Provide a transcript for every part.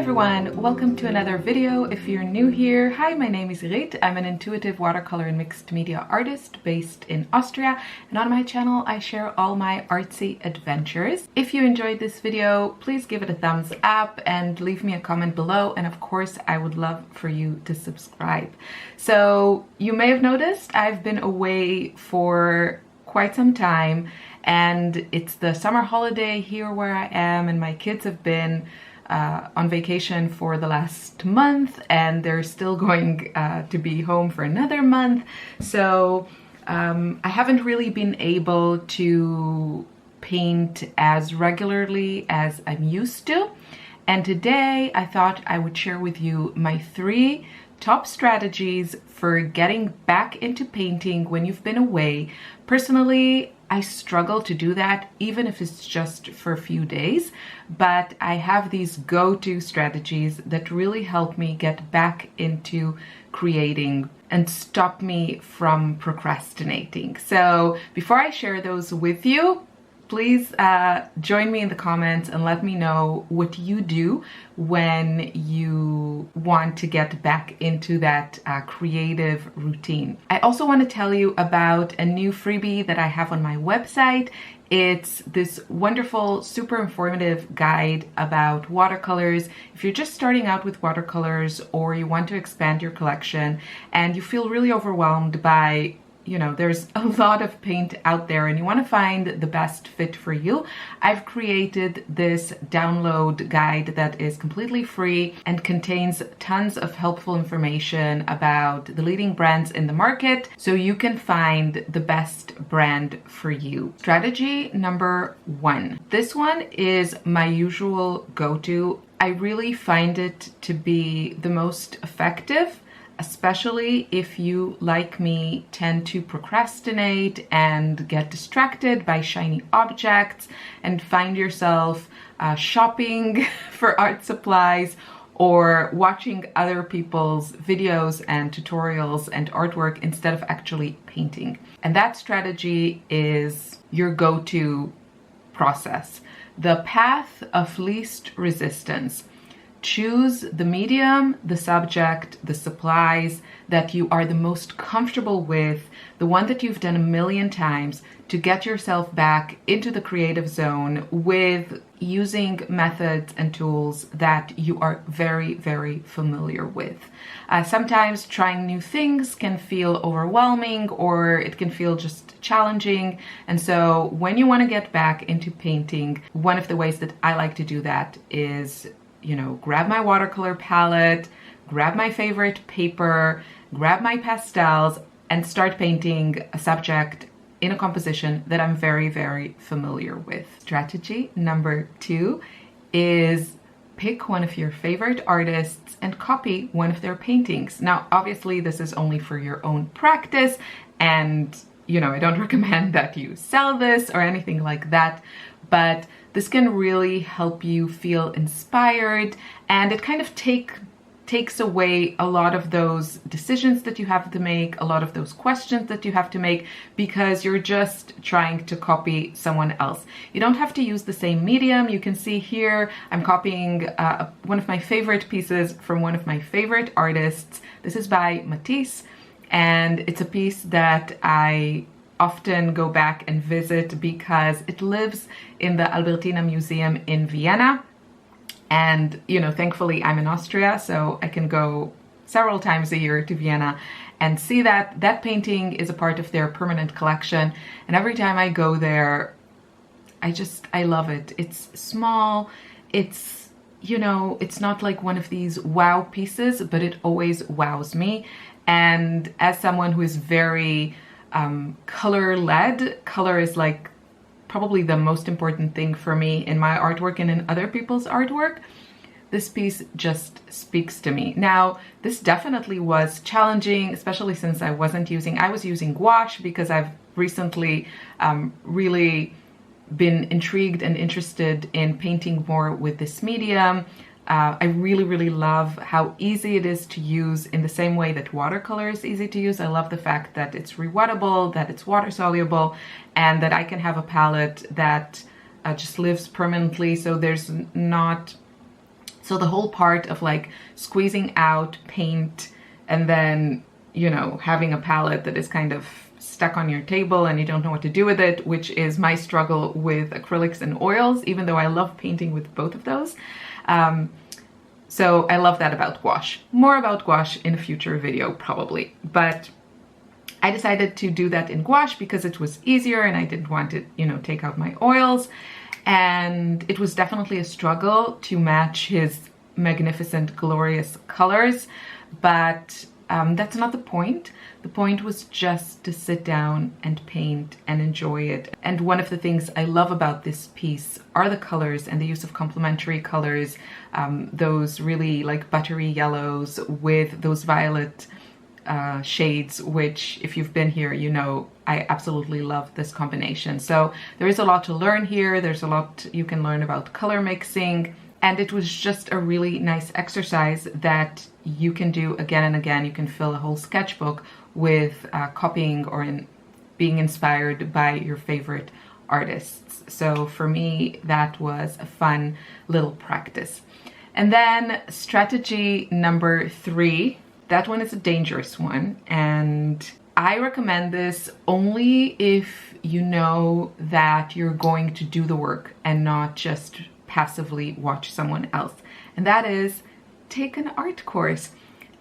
everyone, welcome to another video. If you're new here, hi, my name is Rit. I'm an intuitive watercolor and mixed media artist based in Austria, and on my channel I share all my artsy adventures. If you enjoyed this video, please give it a thumbs up and leave me a comment below, and of course I would love for you to subscribe. So you may have noticed I've been away for quite some time, and it's the summer holiday here where I am, and my kids have been on vacation for the last month, and they're still going to be home for another month. So I haven't really been able to paint as regularly as I'm used to. And today I thought I would share with you my 3 top strategies for getting back into painting when you've been away. Personally, I struggle to do that even if it's just for a few days, but I have these go-to strategies that really help me get back into creating and stop me from procrastinating. So before I share those with you, please join me in the comments and let me know what you do when you want to get back into that creative routine. I also want to tell you about a new freebie that I have on my website. It's this wonderful, super informative guide about watercolors. If you're just starting out with watercolors, or you want to expand your collection and you feel really overwhelmed by, you know, there's a lot of paint out there and you want to find the best fit for you, I've created this download guide that is completely free and contains tons of helpful information about the leading brands in the market, so you can find the best brand for you. Strategy number 1. This one is my usual go-to. I really find it to be the most effective, especially if you, like me, tend to procrastinate and get distracted by shiny objects and find yourself shopping for art supplies or watching other people's videos and tutorials and artwork instead of actually painting. And that strategy is your go-to process. The path of least resistance. Choose the medium, the subject, the supplies that you are the most comfortable with, the one that you've done a million times, to get yourself back into the creative zone with using methods and tools that you are very, very familiar with. Sometimes trying new things can feel overwhelming, or it can feel just challenging. And so when you want to get back into painting, one of the ways that I like to do that is, you know, grab my watercolor palette, grab my favorite paper, grab my pastels, and start painting a subject in a composition that I'm very, very familiar with. Strategy number 2 is pick one of your favorite artists and copy one of their paintings. Now, obviously, this is only for your own practice, and, you know, I don't recommend that you sell this or anything like that, but this can really help you feel inspired, and it kind of takes away a lot of those decisions that you have to make, a lot of those questions that you have to make, because you're just trying to copy someone else. You don't have to use the same medium. You can see here I'm copying one of my favorite pieces from one of my favorite artists. This is by Matisse, and it's a piece that I often go back and visit because it lives in the Albertina Museum in Vienna. And, you know, thankfully I'm in Austria, so I can go several times a year to Vienna and see that. That painting is a part of their permanent collection. And every time I go there, I love it. It's small, it's, you know, it's not like one of these wow pieces, but it always wows me. And as someone who is very color-led, color is like probably the most important thing for me in my artwork and in other people's artwork. This piece just speaks to me. Now, this definitely was challenging, especially since I was using gouache, because I've recently really been intrigued and interested in painting more with this medium. I really love how easy it is to use in the same way that watercolor is easy to use. I love the fact that it's rewettable, that it's water soluble, and that I can have a palette that just lives permanently, so there's not So the whole part of like squeezing out paint and then, you know, having a palette that is kind of stuck on your table and you don't know what to do with it, which is my struggle with acrylics and oils, even though I love painting with both of those. So I love that about gouache. More about gouache in a future video probably, but I decided to do that in gouache because it was easier and I didn't want to, you know, take out my oils. And it was definitely a struggle to match his magnificent, glorious colors, but that's not the point. The point was just to sit down and paint and enjoy it. And one of the things I love about this piece are the colors and the use of complementary colors, those really like buttery yellows with those violet shades, which if you've been here, you know, I absolutely love this combination. So there is a lot to learn here. There's a lot you can learn about color mixing. And it was just a really nice exercise that you can do again and again. You can fill a whole sketchbook with copying or being inspired by your favorite artists. So for me, that was a fun little practice. And then strategy number 3, that one is a dangerous one. And I recommend this only if you know that you're going to do the work and not just passively watch someone else. And that is take an art course.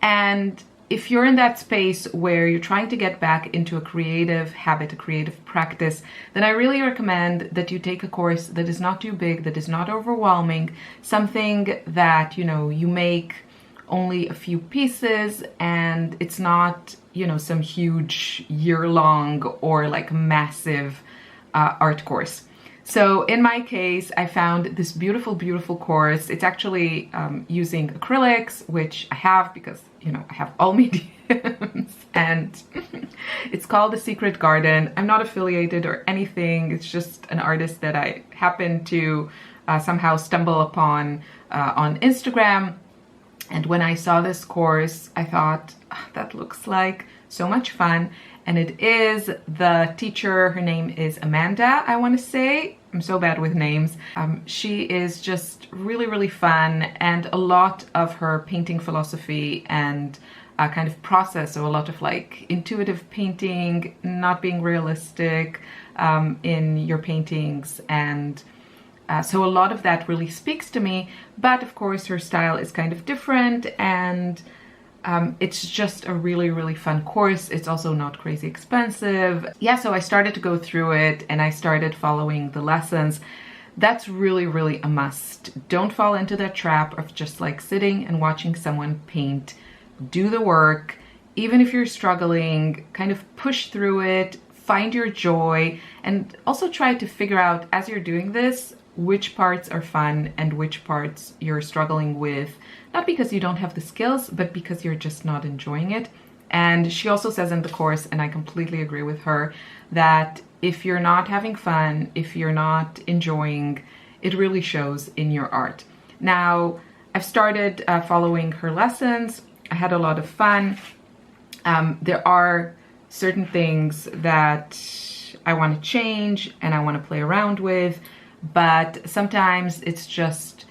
And if you're in that space where you're trying to get back into a creative habit, a creative practice, then I really recommend that you take a course that is not too big, that is not overwhelming, something that, you know, you make only a few pieces and it's not, you know, some huge year-long or like massive art course. So in my case, I found this beautiful, beautiful course. It's actually using acrylics, which I have because, you know, I have all mediums, and it's called The Secret Garden. I'm not affiliated or anything. It's just an artist that I happened to somehow stumble upon on Instagram. And when I saw this course, I thought, oh, that looks like so much fun. And it is, the teacher, her name is Amanda, I want to say. I'm so bad with names. She is just really, really fun, and a lot of her painting philosophy and kind of process, so a lot of like intuitive painting, not being realistic in your paintings, and so a lot of that really speaks to me. But of course her style is kind of different, and it's just a really, really fun course. It's also not crazy expensive. Yeah, so I started to go through it and I started following the lessons. That's really, really a must. Don't fall into that trap of just like sitting and watching someone paint. Do the work. Even if you're struggling, kind of push through it, find your joy, and also try to figure out as you're doing this, which parts are fun and which parts you're struggling with, not because you don't have the skills, but because you're just not enjoying it. And she also says in the course, and I completely agree with her, that if you're not having fun, if you're not enjoying, it really shows in your art. Now, I've started following her lessons. I had a lot of fun. There are certain things that I want to change and I want to play around with, but sometimes it's just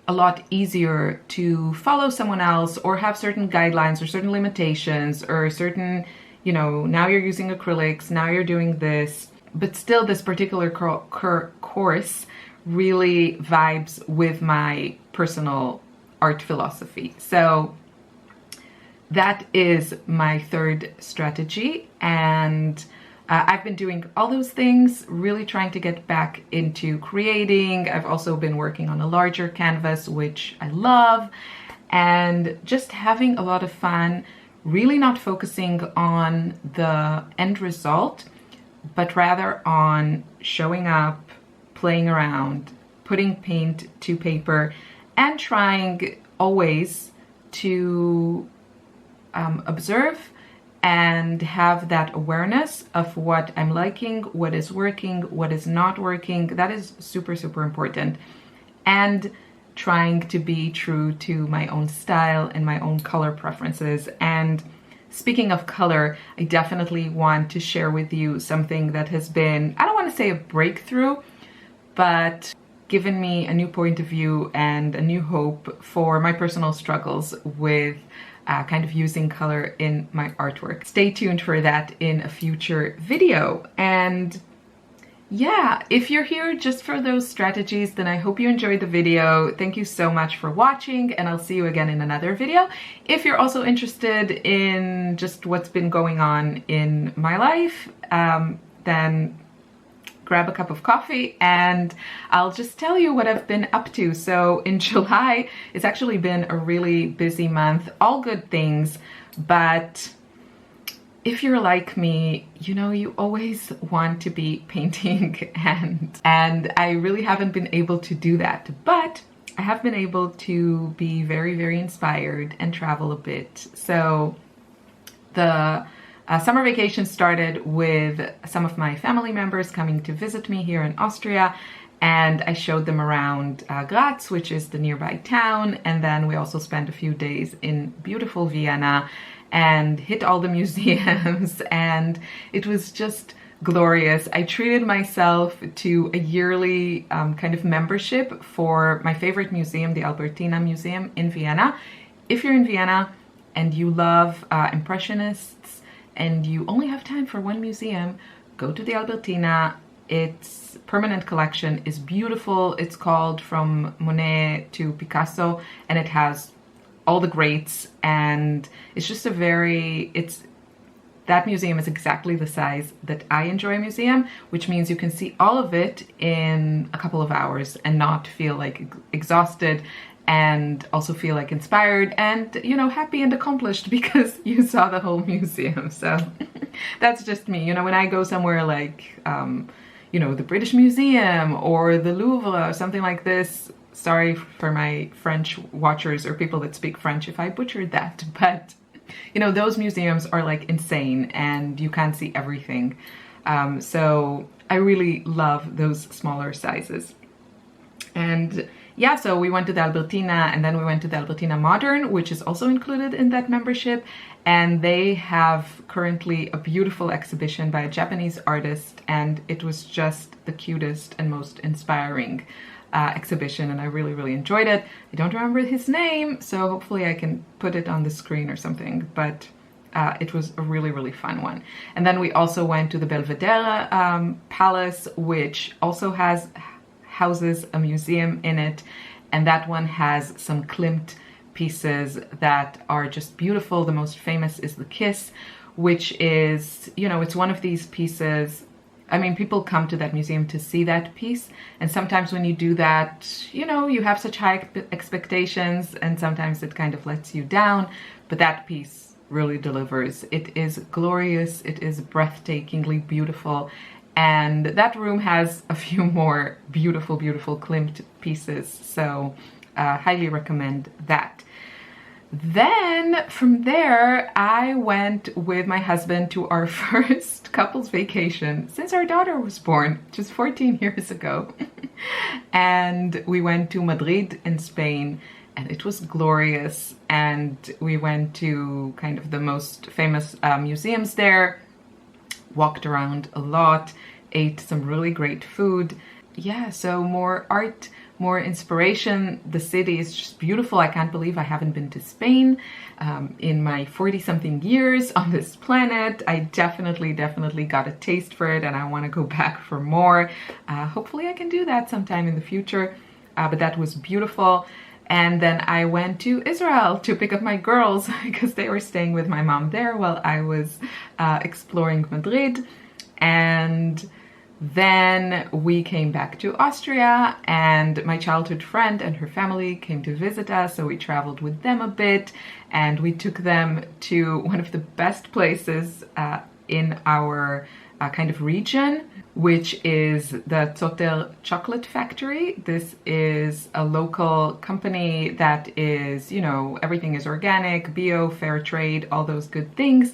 a lot easier to follow someone else or have certain guidelines or certain limitations or certain, you know, now you're using acrylics, now you're doing this, but still this particular course really vibes with my personal art philosophy. So that is my third strategy, and I've been doing all those things, really trying to get back into creating. I've also been working on a larger canvas, which I love, and just having a lot of fun, really not focusing on the end result, but rather on showing up, playing around, putting paint to paper, and trying always to observe and have that awareness of what I'm liking, what is working, what is not working. That is super, super important. And trying to be true to my own style and my own color preferences. And speaking of color, I definitely want to share with you something that has been, I don't want to say a breakthrough, but given me a new point of view and a new hope for my personal struggles with kind of using color in my artwork. Stay tuned for that in a future video. And yeah, if you're here just for those strategies, then I hope you enjoyed the video. Thank you so much for watching, and I'll see you again in another video. If you're also interested in just what's been going on in my life, then grab a cup of coffee and I'll just tell you what I've been up to. So in July, it's actually been a really busy month, all good things, but if you're like me, you know, you always want to be painting and I really haven't been able to do that, but I have been able to be very, very inspired and travel a bit. So the summer vacation started with some of my family members coming to visit me here in Austria, and I showed them around Graz, which is the nearby town, and then we also spent a few days in beautiful Vienna and hit all the museums, and it was just glorious. I treated myself to a yearly kind of membership for my favorite museum, the Albertina Museum in Vienna. If you're in Vienna and you love Impressionists and you only have time for one museum, go to the Albertina. Its permanent collection is beautiful. It's called From Monet to Picasso, and it has all the greats, and it's just a that museum is exactly the size that I enjoy a museum, which means you can see all of it in a couple of hours and not feel like exhausted, and also feel like inspired and, you know, happy and accomplished because you saw the whole museum. So that's just me. You know, when I go somewhere like, you know, the British Museum or the Louvre or something like this, sorry for my French watchers or people that speak French if I butchered that, but you know, those museums are like insane and you can't see everything. So I really love those smaller sizes. And yeah, so we went to the Albertina, and then we went to the Albertina Modern, which is also included in that membership. And they have currently a beautiful exhibition by a Japanese artist, and it was just the cutest and most inspiring exhibition, and I really, really enjoyed it. I don't remember his name, so hopefully I can put it on the screen or something, but it was a really, really fun one. And then we also went to the Belvedere Palace, which also houses a museum in it, and that one has some Klimt pieces that are just beautiful. The most famous is the Kiss, which is, you know, it's one of these pieces. I mean, people come to that museum to see that piece, and sometimes when you do that, you know, you have such high expectations, and sometimes it kind of lets you down, but that piece really delivers. It is glorious, it is breathtakingly beautiful, and that room has a few more beautiful, beautiful Klimt pieces, so highly recommend that. Then from there, I went with my husband to our first couples vacation since our daughter was born, just 14 years ago. And we went to Madrid in Spain, and it was glorious. And we went to kind of the most famous museums there, walked around a lot, ate some really great food. Yeah, so more art, more inspiration. The city is just beautiful. I can't believe I haven't been to Spain in my 40-something years on this planet. I definitely got a taste for it, and I want to go back for more. Hopefully I can do that sometime in the future, but that was beautiful. And then I went to Israel to pick up my girls because they were staying with my mom there while I was exploring Madrid. And then we came back to Austria, and my childhood friend and her family came to visit us, so we traveled with them a bit, and we took them to one of the best places in our kind of region, which is the Zotter Chocolate Factory. This is a local company that is, you know, everything is organic, bio, fair trade, all those good things.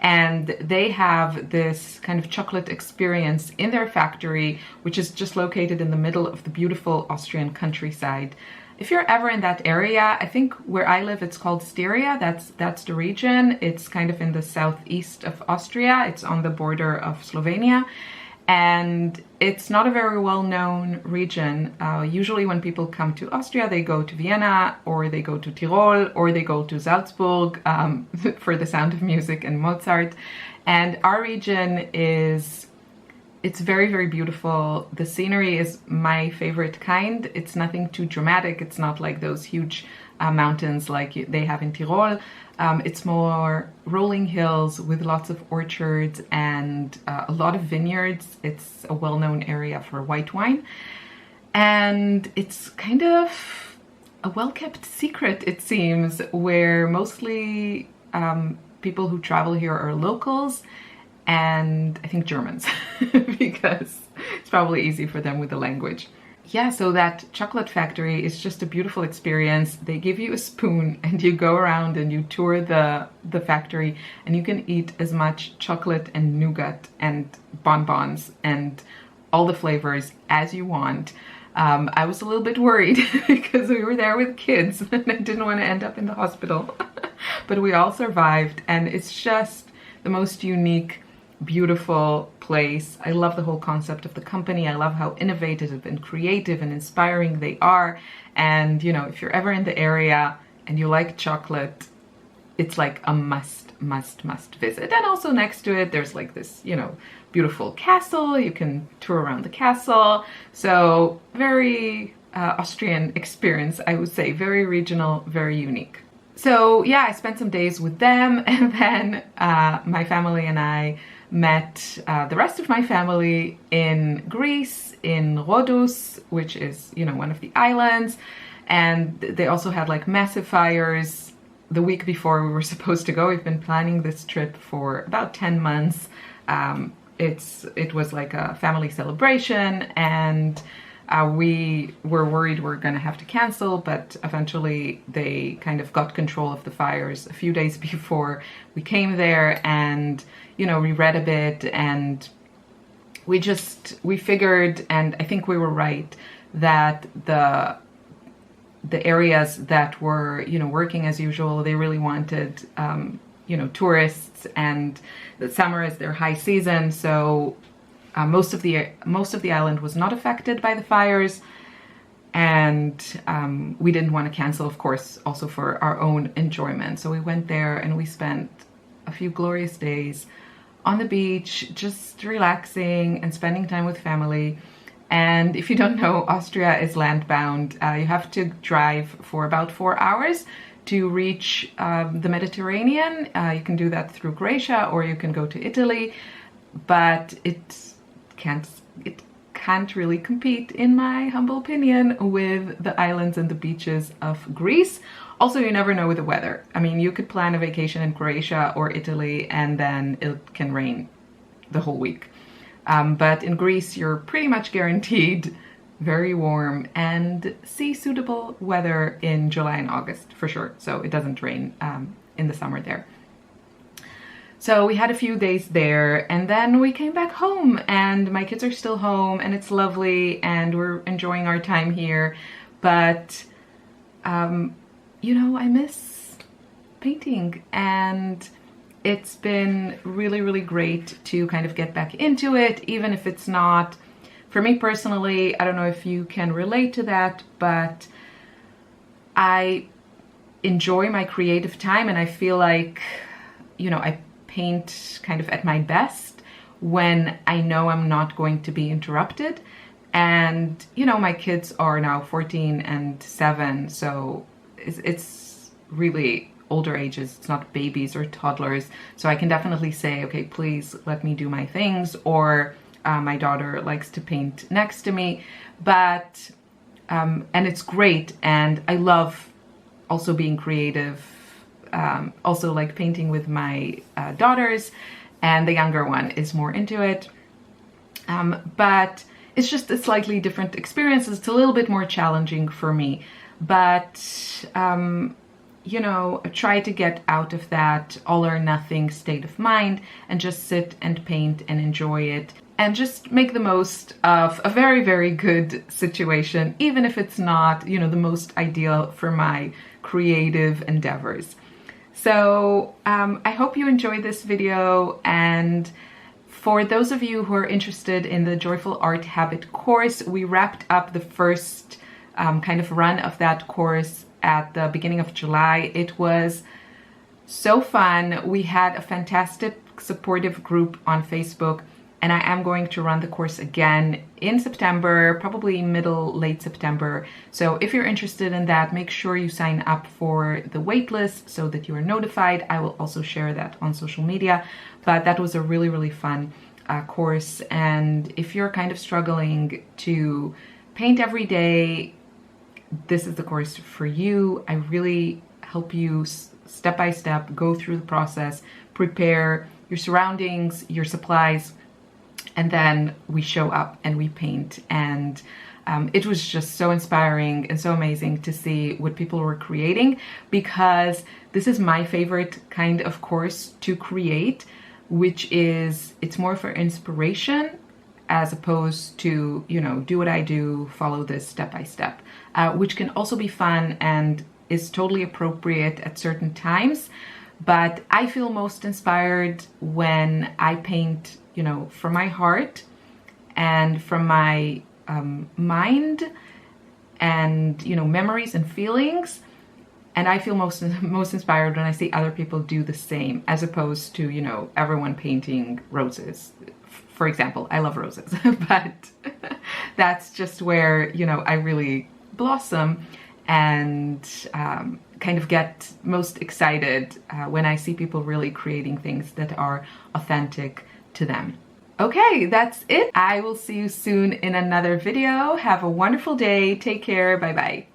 And they have this kind of chocolate experience in their factory, which is just located in the middle of the beautiful Austrian countryside. If you're ever in that area, I think where I live, it's called Styria. That's the region. It's kind of in the southeast of Austria. It's on the border of Slovenia. and it's not a very well-known region. Usually when people come to Austria, they go to Vienna, or they go to Tyrol, or they go to Salzburg for the Sound of Music and Mozart. And our region it's very, very beautiful. The scenery is my favorite kind. It's nothing too dramatic. It's not like those huge mountains like they have in Tyrol. It's more rolling hills with lots of orchards and a lot of vineyards. It's a well-known area for white wine. And it's kind of a well-kept secret, it seems, where mostly people who travel here are locals, and I think Germans, because it's probably easy for them with the language. Yeah, so that chocolate factory is just a beautiful experience. They give you a spoon and you go around and you tour the factory, and you can eat as much chocolate and nougat and bonbons and all the flavors as you want. I was a little bit worried because we were there with kids and I didn't want to end up in the hospital, but we all survived, and it's just the most unique, beautiful place. I love the whole concept of the company. I love how innovative and creative and inspiring they are. And you know, if you're ever in the area and you like chocolate, it's like a must visit. And also next to it, there's like this, you know, beautiful castle. You can tour around the castle. So very Austrian experience, I would say. Very regional, very unique. So yeah, I spent some days with them, and then my family and I met the rest of my family in Greece, in Rhodos, which is, you know, one of the islands. And they also had like massive fires the week before we were supposed to go. We've been planning this trip for about 10 months. It was like a family celebration, and we were worried we're going to have to cancel, but eventually they kind of got control of the fires a few days before we came there. And you know, we read a bit, and we figured, and I think we were right, that the areas that were, you know, working as usual, they really wanted, you know, tourists, and the summer is their high season, so most of the island was not affected by the fires, and we didn't want to cancel, of course, also for our own enjoyment. So we went there and we spent a few glorious days on the beach, just relaxing and spending time with family. And if you don't know, Austria is land-bound. You have to drive for about 4 hours to reach the Mediterranean. You can do that through Croatia, or you can go to Italy, but it can't really compete, in my humble opinion, with the islands and the beaches of Greece. Also, you never know with the weather. I mean, you could plan a vacation in Croatia or Italy and then it can rain the whole week. But in Greece, you're pretty much guaranteed very warm and sea-suitable weather in July and August for sure. So it doesn't rain in the summer there. So we had a few days there, and then we came back home, and my kids are still home, and it's lovely, and we're enjoying our time here. But, you know, I miss painting, and it's been really, really great to kind of get back into it, even if it's not, for me personally, I don't know if you can relate to that, but I enjoy my creative time, and I feel like, you know, I paint kind of at my best when I know I'm not going to be interrupted. And you know, my kids are now 14 and 7, so it's really older ages. It's not babies or toddlers, so I can definitely say, okay, please let me do my things, or my daughter likes to paint next to me. But and it's great, and I love also being creative. Also like painting with my daughters, and the younger one is more into it. But it's just a slightly different experience. It's a little bit more challenging for me. But, you know, try to get out of that all or nothing state of mind and just sit and paint and enjoy it. And just make the most of a very, very good situation, even if it's not, you know, the most ideal for my creative endeavors. So I hope you enjoyed this video, and For those of you who are interested in the Joyful Art Habit course, we wrapped up the first kind of run of that course at the beginning of July. It was so fun. We had a fantastic supportive group on Facebook, and I am going to run the course again in September, probably late September. So if you're interested in that, make sure you sign up for the waitlist so that you are notified. I will also share that on social media, but that was a really, really fun course. And if you're kind of struggling to paint every day, this is the course for you. I really help you step by step go through the process, prepare your surroundings, your supplies, and then we show up and we paint. And it was just so inspiring and so amazing to see what people were creating, because this is my favorite kind of course to create, which is, it's more for inspiration as opposed to, you know, do what I do, follow this step by step, which can also be fun and is totally appropriate at certain times. But I feel most inspired when I paint, you know, from my heart and from my mind and, you know, memories and feelings. And I feel most inspired when I see other people do the same, as opposed to, you know, everyone painting roses. For example, I love roses, but that's just where, you know, I really blossom and kind of get most excited when I see people really creating things that are authentic to them. Okay, that's it. I will see you soon in another video. Have a wonderful day. Take care. Bye bye.